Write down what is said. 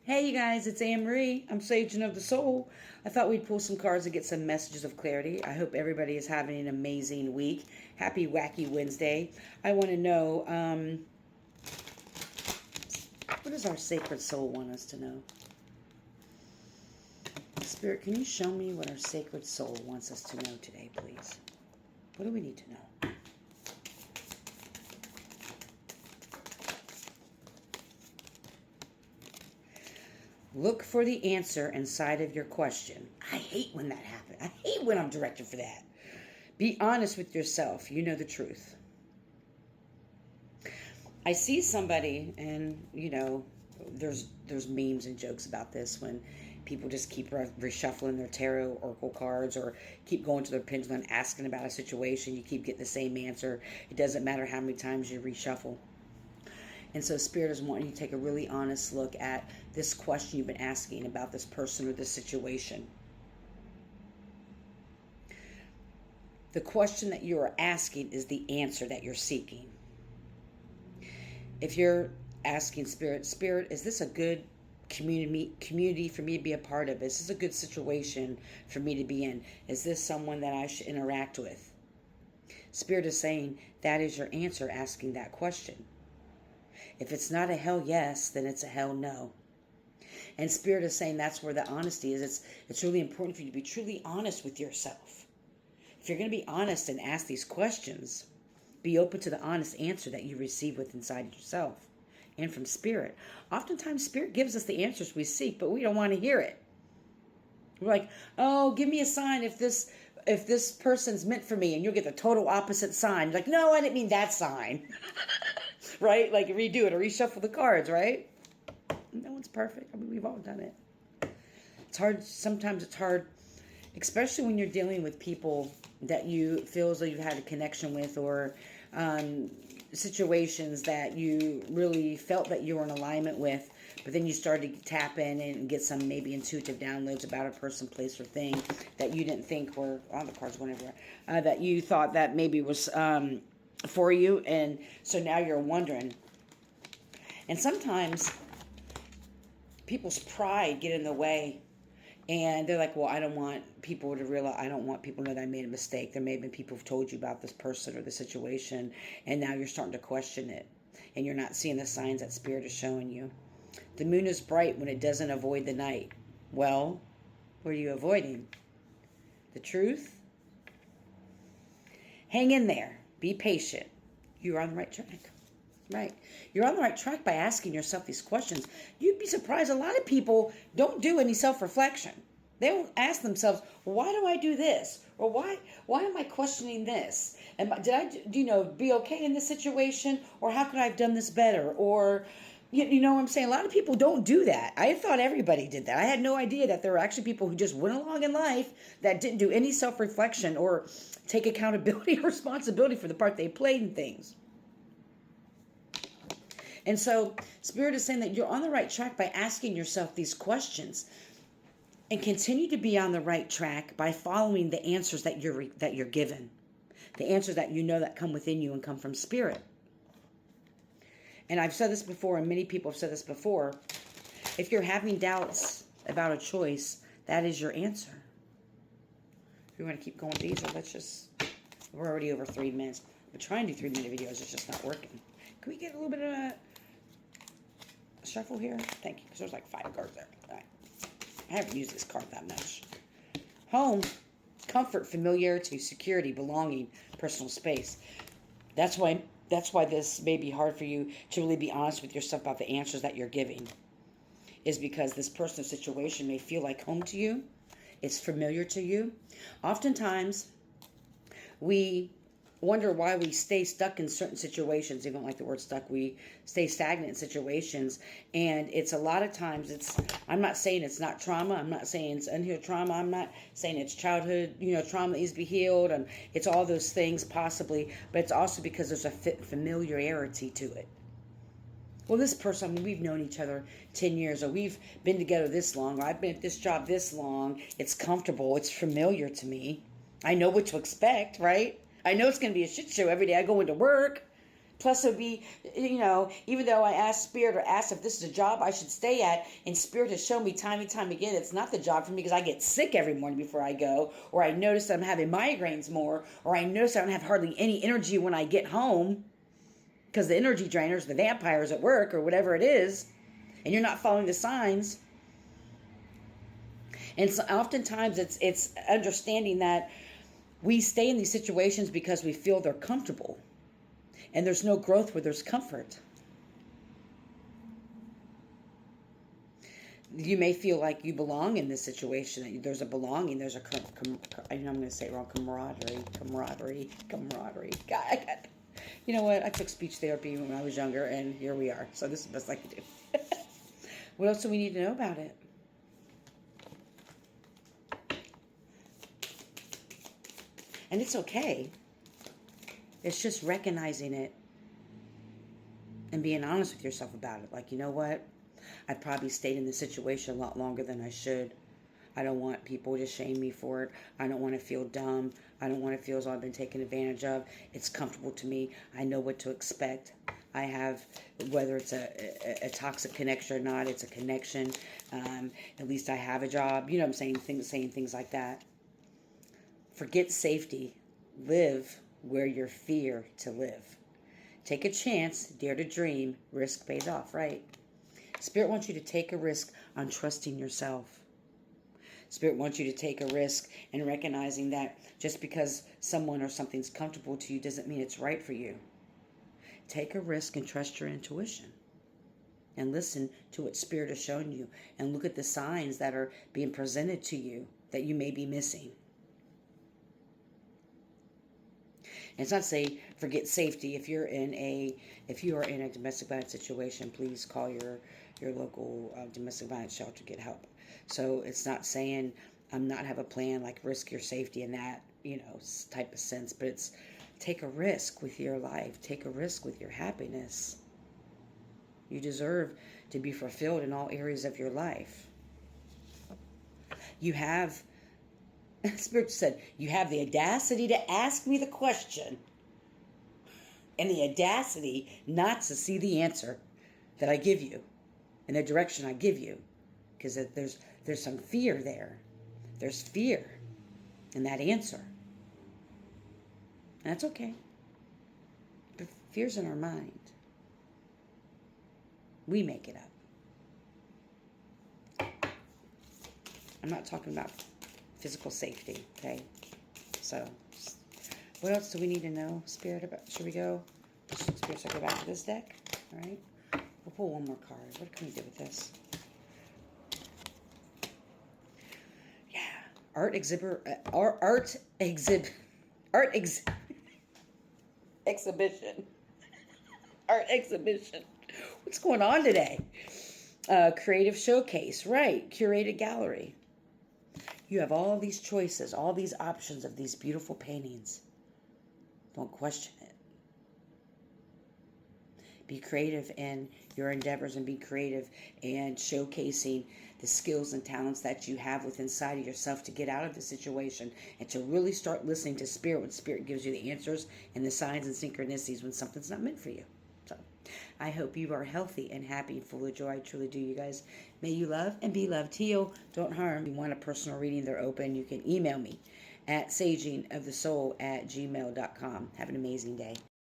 Hey you guys, it's Anne Marie. I'm Sage of the Soul. I thought we'd pull some cards and get some messages of clarity. I hope everybody is having an amazing week. Happy Wacky Wednesday. I want to know, what does our sacred soul want us to know? Spirit, can you show me what our sacred soul wants us to know today, please? What do we need to know? Look for the answer inside of your question. I hate when that happens. I hate when I'm directed for that. Be honest with yourself. You know the truth. I see somebody, and there's memes and jokes about this when people just keep reshuffling their tarot oracle cards or keep going to their pendulum and asking about a situation. You keep getting the same answer. It doesn't matter how many times you reshuffle. And so Spirit is wanting you to take a really honest look at this question you've been asking about this person or this situation. The question that you are asking is the answer that you're seeking. If you're asking Spirit, is this a good community for me to be a part of? Is this a good situation for me to be in? Is this someone that I should interact with? Spirit is saying that is your answer asking that question. If it's not a hell yes, then it's a hell no. And Spirit is saying that's where the honesty is. It's really important for you to be truly honest with yourself. If you're going to be honest and ask these questions, be open to the honest answer that you receive with inside yourself and from Spirit. Oftentimes, Spirit gives us the answers we seek, but we don't want to hear it. We're like, oh, give me a sign if this person's meant for me, and you'll get the total opposite sign. You're like, no, I didn't mean that sign. Right? Like redo it or reshuffle the cards, right? No one's perfect. I mean, we've all done it. It's hard. Sometimes it's hard, especially when you're dealing with people that you feel as though you've had a connection with, or situations that you really felt that you were in alignment with, but then you started to tap in and get some maybe intuitive downloads about a person, place, or thing that you didn't think were, the cards going everywhere, that you thought that maybe was for you, and so now you're wondering. And sometimes people's pride get in the way, and they're like, well, I don't want people to realize, I don't want people to know that I made a mistake. There may have been people who've told you about this person or the situation, and now you're starting to question it, and you're not seeing the signs that Spirit is showing you. The moon is bright when it doesn't avoid the night. Well, what are you avoiding? The truth? Hang in there. Be patient. You're on the right track. Right. You're on the right track by asking yourself these questions. You'd be surprised. A lot of people don't do any self-reflection. They don't ask themselves, why do I do this? Or why am I questioning this? And did I, be okay in this situation? Or how could I have done this better? Or, you know what I'm saying? A lot of people don't do that. I thought everybody did that. I had no idea that there were actually people who just went along in life that didn't do any self-reflection or take accountability or responsibility for the part they played in things. And so Spirit is saying that you're on the right track by asking yourself these questions, and continue to be on the right track by following the answers that you're given, the answers that you know that come within you and come from Spirit. And I've said this before, and many people have said this before. If you're having doubts about a choice, that is your answer. If you want to keep going with these, or we're already over 3 minutes. But trying to do 3-minute videos is just not working. Can we get a little bit of a shuffle here? Thank you, because there's like 5 cards there. All right. I haven't used this card that much. Home, comfort, familiarity, security, belonging, personal space. That's why this may be hard for you to really be honest with yourself about the answers that you're giving, is because this personal situation may feel like home to you. It's familiar to you. Oftentimes, we wonder why we stay stuck in certain situations. Even like the word stuck, we stay stagnant in situations. And it's a lot of times, I'm not saying it's not trauma. I'm not saying it's unhealed trauma. I'm not saying it's childhood, trauma that needs to be healed. And it's all those things possibly, but it's also because there's a familiarity to it. Well, this person, we've known each other 10 years, or we've been together this long, or I've been at this job this long. It's comfortable. It's familiar to me. I know what to expect, right? I know it's going to be a shit show every day I go into work. Plus, it would be, even though I asked Spirit or asked if this is a job I should stay at, and Spirit has shown me time and time again it's not the job for me because I get sick every morning before I go, or I notice that I'm having migraines more, or I notice I don't have hardly any energy when I get home because the energy drainers, the vampires at work, or whatever it is, and you're not following the signs. And so oftentimes it's understanding that we stay in these situations because we feel they're comfortable. And there's no growth where there's comfort. You may feel like you belong in this situation. There's a belonging. There's a, I'm going to say it wrong, camaraderie. God, you know what? I took speech therapy when I was younger, and here we are. So this is the best I can do. What else do we need to know about it? And it's okay. It's just recognizing it and being honest with yourself about it. Like, you know what? I probably stayed in this situation a lot longer than I should. I don't want people to shame me for it. I don't want to feel dumb. I don't want to feel as though I've been taken advantage of. It's comfortable to me. I know what to expect. I have, whether it's a toxic connection or not, it's a connection. At least I have a job. You know what I'm saying? Saying things like that. Forget safety. Live where you fear to live. Take a chance, dare to dream, risk pays off, right? Spirit wants you to take a risk on trusting yourself. Spirit wants you to take a risk in recognizing that just because someone or something's comfortable to you doesn't mean it's right for you. Take a risk and trust your intuition. And listen to what Spirit has shown you. And look at the signs that are being presented to you that you may be missing. And it's not to say forget safety. If you are in a domestic violence situation, please call your local domestic violence shelter to get help. So it's not saying not have a plan, like risk your safety in that type of sense, but it's take a risk with your life, take a risk with your happiness. You deserve to be fulfilled in all areas of your life. You have. Spirit said, you have the audacity to ask me the question and the audacity not to see the answer that I give you in the direction I give you, because there's some fear there. There's fear in that answer. And that's okay. But fear's in our mind. We make it up. I'm not talking about physical safety, okay? So, what else do we need to know, Spirit, about? Should we go? Spirit, should I go back to this deck? All right. We'll pull one more card. What can we do with this? Yeah. Exhibition. Art exhibition. What's going on today? Creative showcase, right? Curated gallery. You have all these choices, all these options of these beautiful paintings. Don't question it. Be creative in your endeavors and be creative and showcasing the skills and talents that you have within inside of yourself to get out of the situation and to really start listening to Spirit when Spirit gives you the answers and the signs and synchronicities when something's not meant for you. So I hope you are healthy and happy and full of joy. I truly do, you guys. May you love and be loved. Heal, don't harm. If you want a personal reading, they're open. You can email me at sagingofthesoul@gmail.com. Have an amazing day.